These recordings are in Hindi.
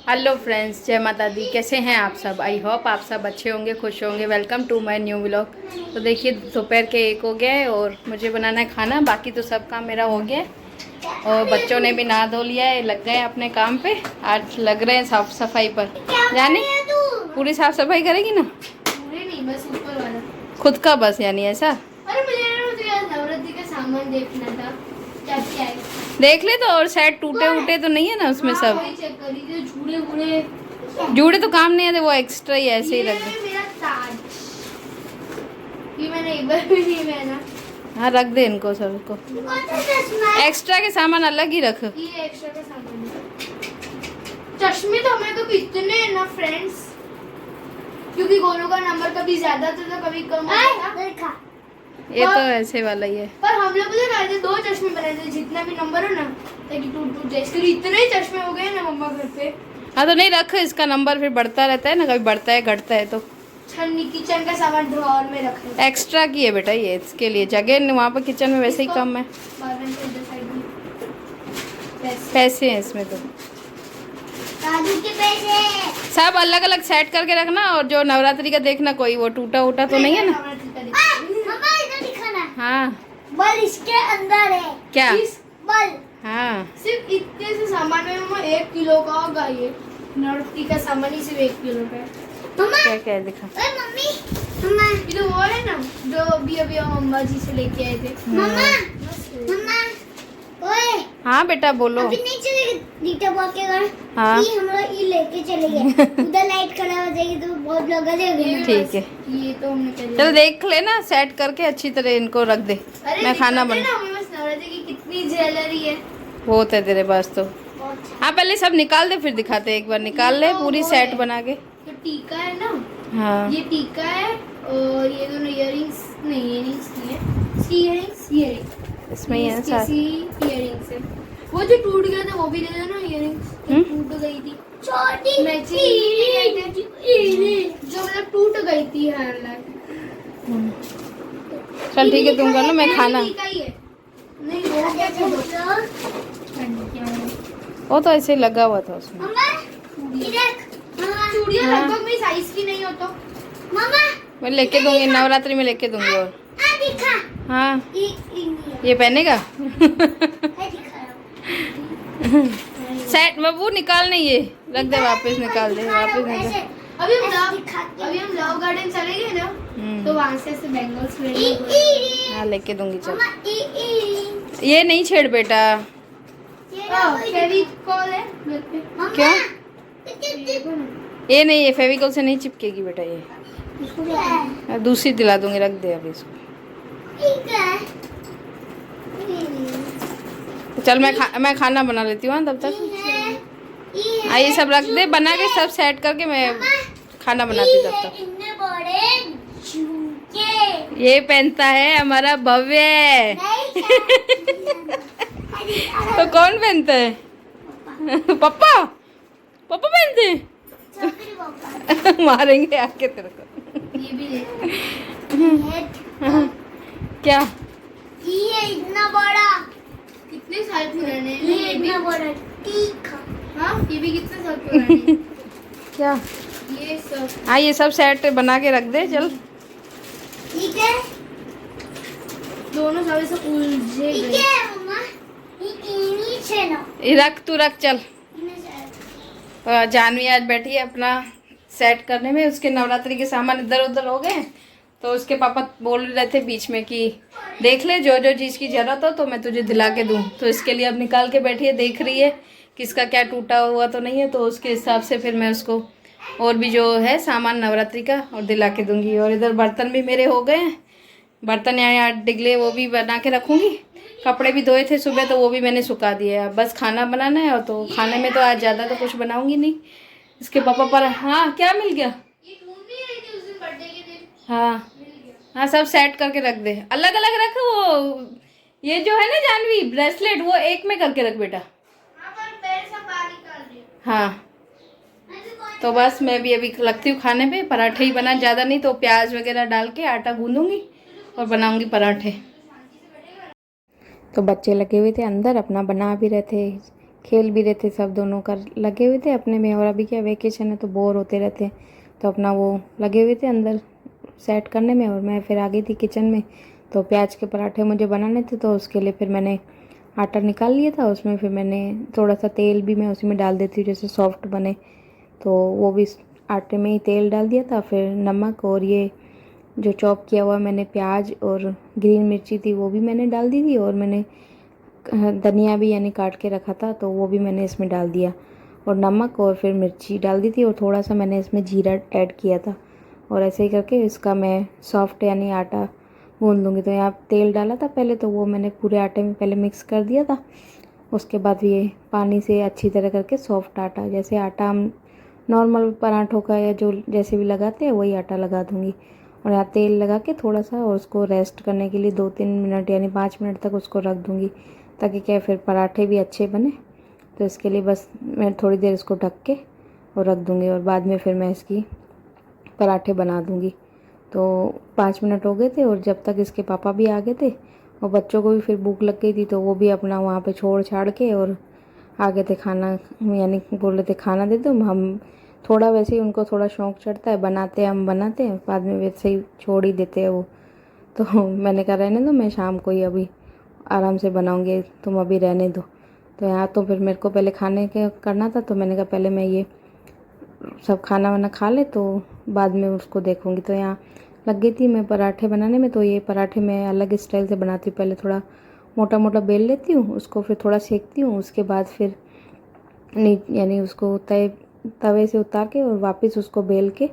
हेलो फ्रेंड्स, जय माता दी। कैसे हैं आप सब? आई होप आप सब अच्छे होंगे, खुश होंगे। Welcome to my new vlog. तो देखिए, दोपहर के 1 हो गया है और मुझे बनाना है खाना। बाकी तो सब काम मेरा हो गया है और बच्चों ने भी नहा धो लिया है, लग गए अपने काम पे। आज लग रहे हैं साफ सफाई पर। यानी पूरी साफ सफाई करेगी ना? पूरे नहीं, बस ऊपर वाला खुद का बस, यानी ऐसा। अरे मुझे यार नवरात्रि का सामान देखना था, क्या क्या है देख ले तो। और शायद टूटे उटे तो नहीं है ना उसमें सब? वही चेक करी थी। झूड़े वूड़े जूड़े तो काम नहीं आते, वो एक्स्ट्रा ही ऐसे ही रख दे। ये मेरा ताज, ये मैंने एक बार भी नहीं पहना। हाँ, रख दे इनको सबको। एक्स्ट्रा के सामान अलग ही रख। ये एक्स्ट्रा का सामान है। चश्मे तो हमें तो कितने हैं ना फ्रेंड्स, क्योंकि गोलू का नंबर कभी ज्यादा था तो कभी कम होता था। ये तो ऐसे वाला ही है। पर हम लोग मुझे कहते 2 चश्मे बनाए थे, जितना भी नंबर हो ना ताकि टूट जाए। इसके लिए इतने चश्मे हो गए ना मम्मा घर पे। हाँ तो नहीं रख, इसका नंबर फिर बढ़ता रहता है ना, कभी बढ़ता है घटता है। तो छन्नी किचन का सामान ड्रॉअर में रखे। एक्स्ट्रा की है बेटा ये, इसके लिए जगह वहाँ पर किचन में वैसे ही कम है। पैसे हैं इसमें तो दादू के पैसे सब अलग अलग सेट करके रखना। और जो नवरात्रि का देखना, कोई वो टूटा उटा तो नहीं है ना? मम्मा इधर दिखाना। हाँ, बल इसके अंदर है। क्या? इस बल हाँ, सिर्फ इतने से सामान में मम्मा 1 किलो का होगा। ये नवरात्रि का सामान ही सिर्फ 1 किलो का है। मम्मा क्या क्या है दिखा। मम्मी मम्मा, ये तो वो है ना जो अभी हम अम्बा जी से लेके आए थे। मम्मा मम्मा ओए, हाँ बेटा बोलो। अभी नहीं चलेगी नीचे बुआ के घर। हाँ। ये हम लोग ये लेके चले गए। उधर लाइट खड़ा हो जाएगी तो बहुत लोग आ जाएंगे। ठीक है, ये तो हमने कर चलो देख लेना, सेट करके अच्छी तरह इनको रख दे। मैं खाना बना। हमें बस नवरात्रि की कितनी ज्वेलरी है। बहुत है तेरे पास तो। हाँ, पहले सब निकाल दे फिर दिखाते। एक बार निकाल ले पूरी सेट बना के। तो टीका है ना, हाँ, ये टीका है और ये दोनों इयररिंग्स नहीं, इयररिंग्स नहीं है। इसकी इयररिंग्स इसमें ही है साथ। इयररिंग्स है। वो जो टूट गया था वो भी दे देना। इयररिंग्स टूट गई थी, छोटी मैचिंग जो मतलब टूट गई थी। हाँ चल ठीक है, तुम कर लो, मैं खाना। टीका ही है। नहीं वो क्या वो तो ऐसे ही लगा हुआ था उसमें। चूड़ियां लगभग मेरी साइज की नहीं हो तो मम्मा मैं लेके दूंगी, नवरात्रि में लेके दूंगी। और हाँ, ये पहनेगा। सेट में वो निकाल नहीं, ये रख दे, वापस निकाल दे, वापस निकाल। अभी हम लव गार्डन चले गए ना, तो वहाँ से बैंगल्स ले। हाँ, लेके दूंगी। चल, ये नहीं छेड़ बेटा। फेविकॉल है घर पे। क्या? ये नहीं, ये फेविकॉल से नहीं चिपकेगी बेटा। ये दूसरी दिला दूंगी, रख दे अभी इसको। चल मैं खाना बना लेती हूँ तब तक। ये सब रख दे, बना के सब सेट करके मैं खाना बनाती तब तक। ये पहनता है हमारा भव्य। तो कौन पहनता है? पापा पापा पहनते हैं। मारेंगे आके तेरे को। ये भी ले। क्या? ये इतना बड़ा कितने साल पुराने हैं? ये इतना बड़ा टीका। हाँ, ये भी कितने साल पुराने हैं? क्या? ये सब। हाँ, ये सब सेट बना के रख दे। चल ठीक है, दोनों सब ऐसे उलझे गए। ठीक है मम्मा, ये नीचे ना ये रख, तू रख। चल, जानवी आज बैठी है अपना सेट करने में। उसके नवरात्रि के सामान इधर उधर हो गए, तो उसके पापा बोल रहे थे बीच में कि देख ले, जो जो चीज़ की ज़रूरत हो तो मैं तुझे दिला के दूँ। तो इसके लिए अब निकाल के बैठी है, देख रही है किसका क्या टूटा हुआ तो नहीं है। तो उसके हिसाब से फिर मैं उसको और भी जो है सामान नवरात्रि का और दिला के दूँगी। और इधर बर्तन भी मेरे हो गए हैं। बर्तन यहाँ डिगले वो भी बना के रखूँगी। कपड़े भी धोए थे सुबह, तो वो भी मैंने सुखा दिए। अब बस खाना बनाना है। और तो खाने में तो आज ज़्यादा तो कुछ बनाऊँगी नहीं। इसके पापा पर हाँ, क्या मिल गया? हाँ हाँ, सब सेट करके रख दे, अलग अलग रख। वो ये जो है ना जानवी ब्रेसलेट, वो एक में करके रख बेटा। हाँ, तो बस मैं भी अभी लगती हूँ खाने पे। पराठे ही बना, ज़्यादा नहीं, तो प्याज वगैरह डाल के आटा गूंदूंगी और बनाऊंगी पराठे। तो बच्चे लगे हुए थे अंदर, अपना बना भी रहे थे खेल भी रहे थे, सब दोनों कर लगे हुए थे अपने में। और अभी क्या वेकेशन है तो बोर होते रहते हैं, तो अपना वो लगे हुए थे अंदर सेट करने में। और मैं फिर आ गई थी किचन में। तो प्याज के पराठे मुझे बनाने थे, तो उसके लिए फिर मैंने आटा निकाल लिया था। उसमें फिर मैंने थोड़ा सा तेल भी मैं उसी में डाल देती हूँ जैसे सॉफ्ट बने, तो वो भी आटे में ही तेल डाल दिया था। फिर नमक और ये जो चॉप किया हुआ मैंने प्याज और ग्रीन मिर्ची थी वो भी मैंने डाल दी थी। और मैंने धनिया भी यानी काट के रखा था तो वो भी मैंने इसमें डाल दिया। और नमक और फिर मिर्ची डाल दी थी, और थोड़ा सा मैंने इसमें जीरा ऐड किया था। और ऐसे ही करके इसका मैं सॉफ्ट यानी आटा गूँध लूँगी। तो यहाँ तेल डाला था पहले, तो वो मैंने पूरे आटे में पहले मिक्स कर दिया था। उसके बाद ये पानी से अच्छी तरह करके सॉफ्ट आटा, जैसे आटा हम नॉर्मल पराठों का या जो जैसे भी लगाते हैं वही आटा लगा दूँगी। और यहाँ तेल लगा के थोड़ा सा और उसको रेस्ट करने के लिए 2-3 मिनट यानी 5 मिनट तक उसको रख दूँगी, ताकि क्या फिर पराठे भी अच्छे बने। तो इसके लिए बस मैं थोड़ी देर इसको ढक के और रख दूँगी, और बाद में फिर मैं इसकी पराठे बना दूँगी। तो 5 मिनट हो गए थे, और जब तक इसके पापा भी आ गए थे और बच्चों को भी फिर भूख लग गई थी, तो वो भी अपना वहाँ पे छोड़ छाड़ के और आ गए थे खाना, यानी बोल रहे थे खाना दे दो। हम थोड़ा वैसे ही उनको थोड़ा शौक़ चढ़ता है, बनाते हैं हम बनाते हैं, बाद में वैसे ही छोड़ ही देते हैं वो। तो मैंने कहा रहने दो, मैं शाम को ही अभी आराम से बनाऊँगी, तुम अभी रहने दो। तो यहाँ तो फिर मेरे को पहले खाने के करना था, तो मैंने कहा पहले मैं ये सब खाना वाना खा ले तो बाद में उसको देखूँगी। तो यहाँ लग गई थी मैं पराठे बनाने में। तो ये पराठे मैं अलग स्टाइल से बनाती हूँ, पहले थोड़ा मोटा मोटा बेल लेती हूँ, उसको फिर थोड़ा सेकती हूँ, उसके बाद फिर यानी उसको तवे से उतार के और वापस उसको बेल के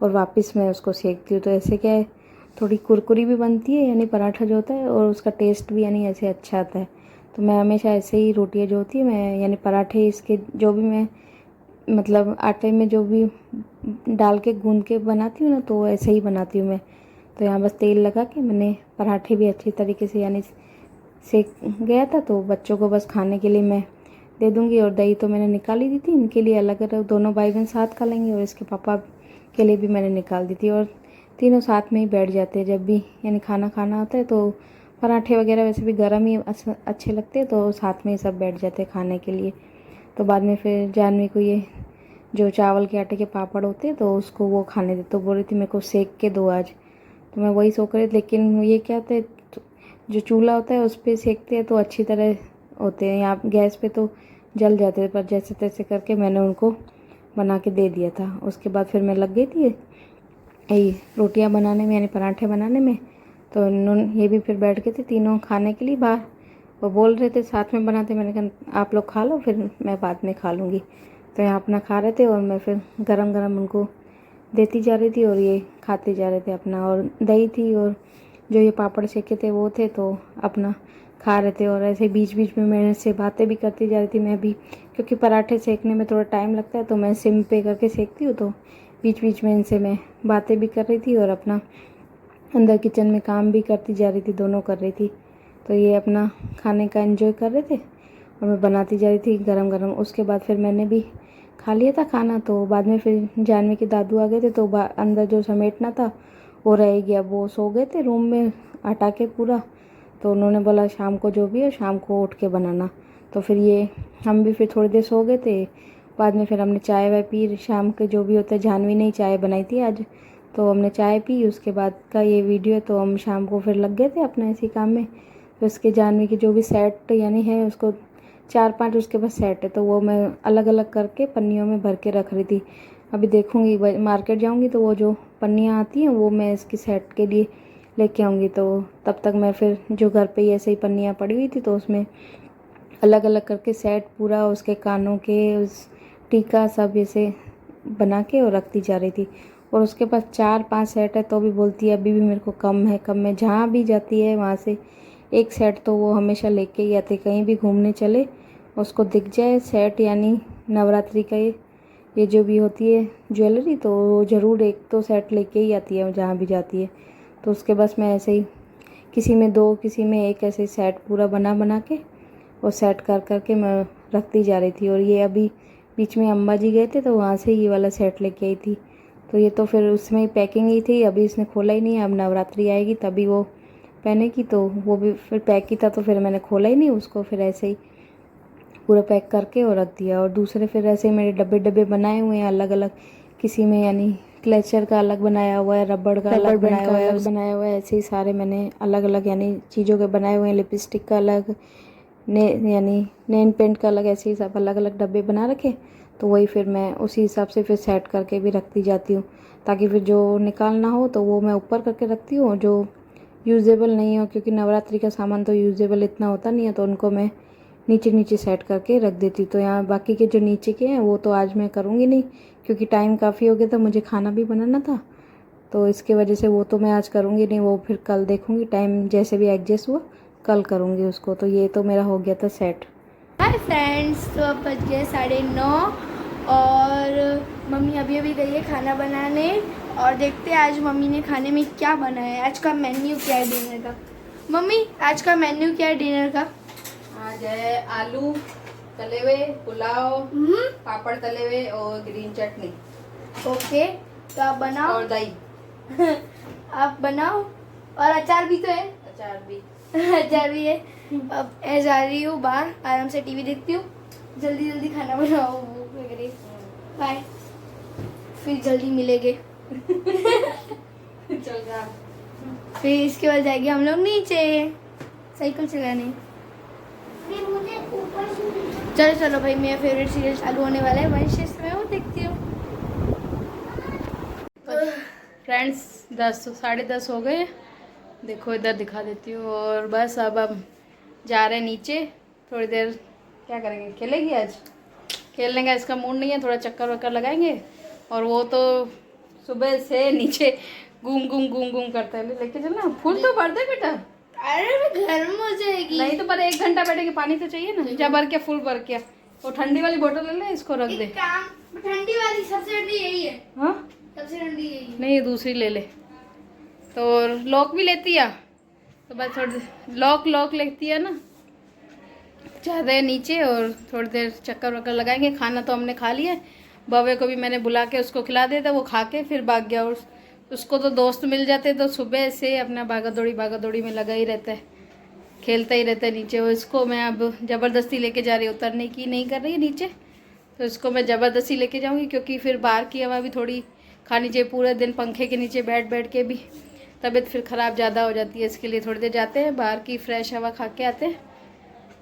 और वापस मैं उसको सेकती हूँ। तो ऐसे क्या है, थोड़ी कुरकुरी भी बनती है यानी पराठा जो होता है, और उसका टेस्ट भी यानी ऐसे अच्छा आता है। तो मैं हमेशा ऐसे ही रोटियाँ जो होती है मैं यानी पराठे इसके जो भी मैं मतलब आटे में जो भी डाल के गूंद के बनाती हूँ ना, तो ऐसे ही बनाती हूँ मैं। तो यहाँ बस तेल लगा के मैंने पराठे भी अच्छी तरीके से यानी सेक गया था, तो बच्चों को बस खाने के लिए मैं दे दूँगी। और दही तो मैंने निकाल ही दी थी इनके लिए अलग अलग, दोनों भाई बहन साथ खा लेंगे। और इसके पापा के लिए भी मैंने निकाल दी थी, और तीनों साथ में ही बैठ जाते हैं जब भी यानी खाना खाना होता है। तो पराठे वगैरह वैसे भी गर्म ही अच्छे लगते हैं, तो साथ में ही सब बैठ जाते हैं खाने के लिए। तो बाद में फिर जानवी को ये जो चावल के आटे के पापड़ होते हैं तो उसको वो खाने दे, तो बोल रही थी मेरे को सेक के दो आज। तो मैं वही सोच रही थी, लेकिन ये क्या होता है जो चूल्हा होता है उस पर सेकते हैं तो अच्छी तरह होते हैं, यहाँ गैस पे तो जल जाते हैं। पर जैसे तैसे करके मैंने उनको बना के दे दिया था। उसके बाद फिर मैं लग गई थी यही रोटियां बनाने में यानी पराठे बनाने में। तो इन्होंने ये भी फिर बैठ गए थे तीनों खाने के लिए बाहर, वो बोल रहे थे साथ में बनाते। मैंने कहा आप लोग खा लो, फिर मैं बाद में खा लूँगी। तो यहाँ अपना खा रहे थे और मैं फिर गरम गरम उनको देती जा रही थी, और ये खाते जा रहे थे अपना। और दही थी और जो ये पापड़ सेके थे वो थे, तो अपना खा रहे थे। और ऐसे बीच बीच में मेरे से बातें भी करती जा रही थी मैं भी, क्योंकि पराठे सेकने में थोड़ा टाइम लगता है, तो मैं सिम पे करके सेकती हूँ। तो बीच बीच में इनसे मैं बातें भी कर रही थी और अपना अंदर किचन में काम भी करती जा रही थी, दोनों कर रही थी। तो ये अपना खाने का एंजॉय कर रहे थे और मैं बनाती जा रही थी गरम गरम। उसके बाद फिर मैंने भी खा लिया था खाना। तो बाद में फिर जानवी के दादू आ गए थे, तो अंदर जो समेटना था वो रह गया। वो सो गए थे रूम में हटा के पूरा, तो उन्होंने बोला शाम को जो भी है शाम को उठ के बनाना। तो फिर ये हम भी फिर थोड़ी देर सो गए थे। बाद में फिर हमने चाय वाय पी, शाम के जो भी होता है। जानवी ने ही चाय बनाई थी आज, तो हमने चाय पी। उसके बाद का ये वीडियो है। तो हम शाम को फिर लग गए थे अपने इसी काम में। तो उसके जानवी की जो भी सेट यानी है उसको 4-5 उसके पास सेट है, तो वो मैं अलग अलग करके पन्नियों में भर के रख रही थी। अभी देखूँगी मार्केट जाऊँगी तो वो जो पन्नियाँ आती हैं वो मैं इसकी सेट के लिए लेके आऊँगी। तो तब तक मैं फिर जो घर पे ऐसे ही पन्नियाँ पड़ी हुई थी, तो उसमें अलग अलग करके सेट पूरा उसके कानों के उस टीका सब ऐसे बना के और रखती जा रही थी। और उसके पास 4-5 सेट है, तो भी बोलती है अभी भी मेरे को कम है कम है। जहाँ भी जाती है वहाँ से एक सेट तो वो हमेशा लेके ही आते। कहीं भी घूमने चले उसको दिख जाए सेट यानी नवरात्रि का ये जो भी होती है ज्वेलरी, तो वो ज़रूर एक तो सेट लेके ही आती है जहाँ भी जाती है। तो उसके बस मैं ऐसे ही किसी में 2 किसी में 1 ऐसे सेट पूरा बना के और सेट कर करके मैं रखती जा रही थी। और ये अभी बीच में अम्बा जी गए थे, तो वहाँ से ये वाला सेट लेके आई थी। तो ये तो फिर उसमें ही पैकिंग ही थी, अभी इसने खोला ही नहीं है। अब नवरात्रि आएगी तभी वो पहनेगी, तो वो भी फिर पैक ही था, तो फिर मैंने खोला ही नहीं उसको। फिर ऐसे ही पूरा पैक करके और रख दिया। और दूसरे फिर ऐसे मेरे डब्बे डब्बे बनाए हुए हैं अलग अलग, किसी में यानी क्लेचर का अलग बनाया हुआ है, रबड़ का अलग बनाया हुआ है, ऐसे ही सारे मैंने अलग अलग यानी चीज़ों के बनाए हुए हैं। लिपस्टिक का अलग, यानी नेल पेंट का अलग, ऐसे ही सब अलग अलग डब्बे बना रखे। तो वही फिर मैं उसी हिसाब से फिर सेट करके भी रखती जाती हूँ, ताकि फिर जो निकालना हो तो वो मैं ऊपर करके रखती हूँ, जो यूज़ेबल नहीं हो, क्योंकि नवरात्रि का सामान तो यूज़ेबल इतना होता नहीं है, तो उनको मैं नीचे नीचे सेट करके रख देती। तो यहाँ बाकी के जो नीचे के हैं वो तो आज मैं करूँगी नहीं, क्योंकि टाइम काफ़ी हो गया था, मुझे खाना भी बनाना था, तो इसके वजह से वो तो मैं आज करूँगी नहीं, वो फिर कल देखूँगी, टाइम जैसे भी एडजस्ट हुआ कल करूँगी उसको। तो ये तो मेरा हो गया था सेट। हाय फ्रेंड्स, तो अब बज गए 9:30 और मम्मी अभी अभी गई है खाना बनाने। और देखते हैं आज मम्मी ने खाने में क्या बनाया है, आज का मेन्यू क्या है डिनर का। मम्मी आज का मेन्यू क्या है डिनर का? आज है आलू तले हुए, पुलाव, पापड़ तले हुए और ग्रीन चटनी। ओके, तो आप बनाओ और दही। आप बनाओ, और अचार भी तो है। अचार भी। अचार भी है। अब मैं जा रही हूँ बाहर, आराम से टीवी देखती हूँ, जल्दी जल्दी खाना बनाओ, भूख लग रही है। बाय, फिर जल्दी मिलेंगे। चल जा। फिर इसके बाद जाएंगे हम लोग नीचे साइकिल चलाने। चलो चलो भाई, मेरा फेवरेट सीरियल चालू होने वाला है वंशेस, में वो देखती हूँ। फ्रेंड्स 10 साढ़े 10 हो गए, देखो इधर दिखा देती हूँ। और बस अब हम जा रहे हैं नीचे, थोड़ी देर क्या करेंगे, खेलेंगे। आज खेलने का इसका मूड नहीं है, थोड़ा चक्कर वक्कर लगाएंगे। और वो तो सुबह से नीचे घूम घूम घूम घूम करता है। लेके चलना, फुल तो भर दे बेटा। अरे गर्म हो जाएगी। नहीं तो पर 1 घंटा बैठेगी, पानी तो चाहिए ना। जा भर के, फुल भर के। वो ठंडी वाली बोतल ले ले, इसको रख दे। ठंडी वाली सबसे ठंडी यही है। हाँ सबसे ठंडी यही है। नहीं, दूसरी ले ले। तो लॉक भी लेती है, तो बस थोड़ी लॉक लेती है ना। ज़्यादा है नीचे, और थोड़ी देर चक्कर वक्कर लगाएंगे। खाना तो हमने खा लिया है, बवे को भी मैंने बुला के उसको खिला दिया था, वो खा के फिर भाग गया। और उसको तो दोस्त मिल जाते, तो सुबह से अपना भागा दौड़ी में लगा ही रहता है, खेलता ही रहता है नीचे। और इसको मैं अब ज़बरदस्ती लेके जा रही हूँ, उतरने की नहीं कर रही है नीचे, तो इसको मैं ज़बरदस्ती लेके जाऊँगी, क्योंकि फिर बाहर की हवा भी थोड़ी खानी चाहिए। पूरे दिन पंखे के नीचे बैठ के भी तबीयत फिर ख़राब ज़्यादा हो जाती है। इसके लिए थोड़ी देर जाते हैं, बाहर की फ्रेश हवा खा के आते हैं।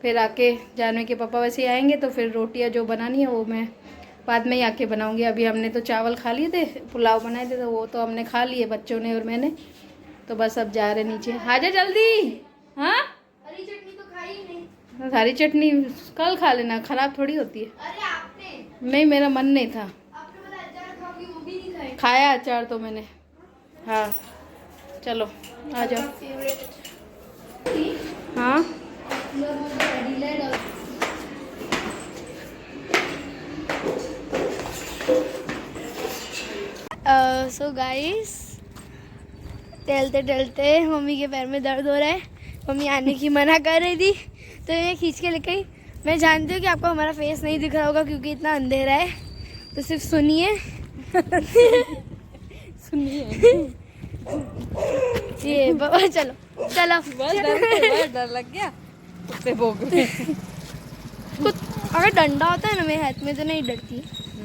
फिर आके जानवी के पापा वैसे ही आएंगे, तो फिर रोटियां जो बनानी है वो मैं बाद में ही आके बनाऊंगी। अभी हमने तो चावल खा लिए थे, पुलाव बनाए थे, तो वो तो हमने खा लिए बच्चों ने और मैंने। तो बस अब जा रहे नीचे। आजा जल्दी। हाँ, हरी चटनी तो खाई नहीं। हरी चटनी कल खा लेना, ख़राब थोड़ी होती है। अरे आपने नहीं, मेरा मन नहीं था। आपने बोला अचार खाओगी, वो भी नहीं खाए। खाया अचार तो मैंने। हाँ चलो आ जाओ। हाँ सो गाइस, टहलते मम्मी के पैर में दर्द हो रहा है। मम्मी आने की मना कर रही थी, तो ये खींच के लेके आई। मैं जानती हूँ कि आपको हमारा फेस नहीं दिख रहा होगा, क्योंकि इतना अंधेरा है, तो सिर्फ सुनिए। सुनिए ये बाबा, चलो चलो। बस डर लग गया, कुत्ते भौंक रहे। अगर डंडा होता है ना मेरे हाथ में तो नहीं डरती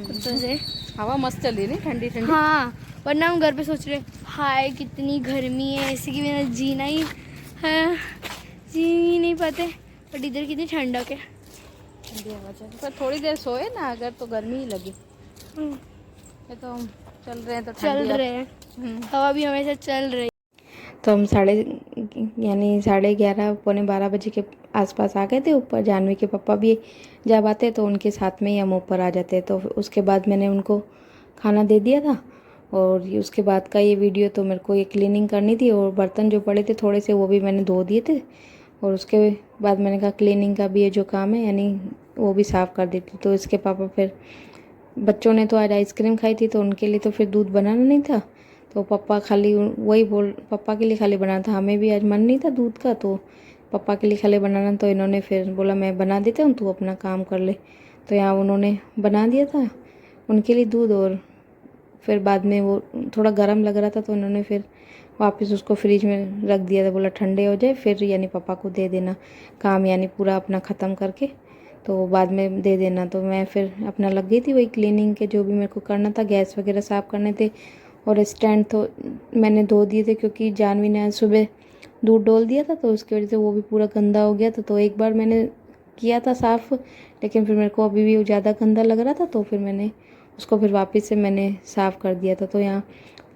कुत्तों से। हवा मस्त चल रही है, ठंडी ठंडी। हाँ, वरना हम घर पे सोच रहे हाय कितनी गर्मी है, ऐसे कि बिना जीना ही है, जी ही नहीं पाते। बट इधर कितनी ठंडक है। ठंडी हवा चल, पर थोड़ी देर सोए ना अगर तो गर्मी ही लगी। ये तो हम चल रहे हैं, तो चल रहे हैं, हवा भी हमेशा चल रही। तो हम 11:30 पौने 12 बजे के आसपास आ गए थे ऊपर। जानवी के पापा भी जब आते तो उनके साथ में ही हम ऊपर आ जाते। तो उसके बाद मैंने उनको खाना दे दिया था, और उसके बाद का ये वीडियो तो मेरे को ये क्लीनिंग करनी थी, और बर्तन जो पड़े थे थोड़े से वो भी मैंने धो दिए थे। और उसके बाद मैंने कहा क्लीनिंग का भी ये जो काम है यानी वो भी साफ़ कर देती। तो इसके पापा फिर, बच्चों ने तो आज आइसक्रीम खाई थी, तो उनके लिए तो फिर दूध बनाना नहीं था, तो पापा खाली वही पापा के लिए खाली बनाना था। हमें भी आज मन नहीं था दूध का, तो पापा के लिए खाली बनाना। तो इन्होंने फिर बोला मैं बना देता हूँ, तू अपना काम कर ले। तो यहाँ उन्होंने बना दिया था उनके लिए दूध, और फिर बाद में वो थोड़ा गर्म लग रहा था, तो इन्होंने फिर वापस उसको फ्रिज में रख दिया था। बोला ठंडे हो जाए फिर यानी पापा को दे देना, काम यानी पूरा अपना ख़त्म करके तो बाद में दे देना। तो मैं फिर अपना लग गई थी वही क्लीनिंग के, जो भी मेरे को करना था, गैस वगैरह साफ़ करने थे। और स्टैंड तो मैंने धो दिए थे क्योंकि जानवी ने आज सुबह दूध डोल दिया था, तो उसकी वजह से वो भी पूरा गंदा हो गया था। तो एक बार मैंने किया था साफ़, लेकिन फिर मेरे को अभी भी ज़्यादा गंदा लग रहा था, तो फिर मैंने उसको फिर वापस से मैंने साफ़ कर दिया था। तो यहाँ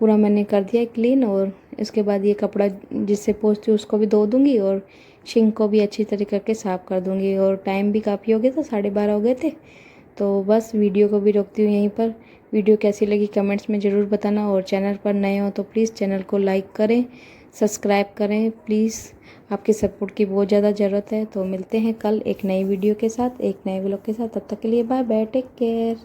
पूरा मैंने कर दिया क्लीन। और इसके बाद ये कपड़ा जिससे पोंछती हूँ उसको भी धो दूँगी और सिंक को भी अच्छी तरीके करके साफ़ कर दूँगी। और टाइम भी काफ़ी हो गया था, 12:30 हो गए थे। तो बस वीडियो को भी रोकती हूँ यहीं पर। वीडियो कैसी लगी कमेंट्स में ज़रूर बताना, और चैनल पर नए हो तो प्लीज़ चैनल को लाइक करें, सब्सक्राइब करें प्लीज़। आपकी सपोर्ट की बहुत ज़्यादा ज़रूरत है। तो मिलते हैं कल एक नई वीडियो के साथ, एक नए व्लॉग के साथ। तब तक के लिए बाय बाय, टेक केयर।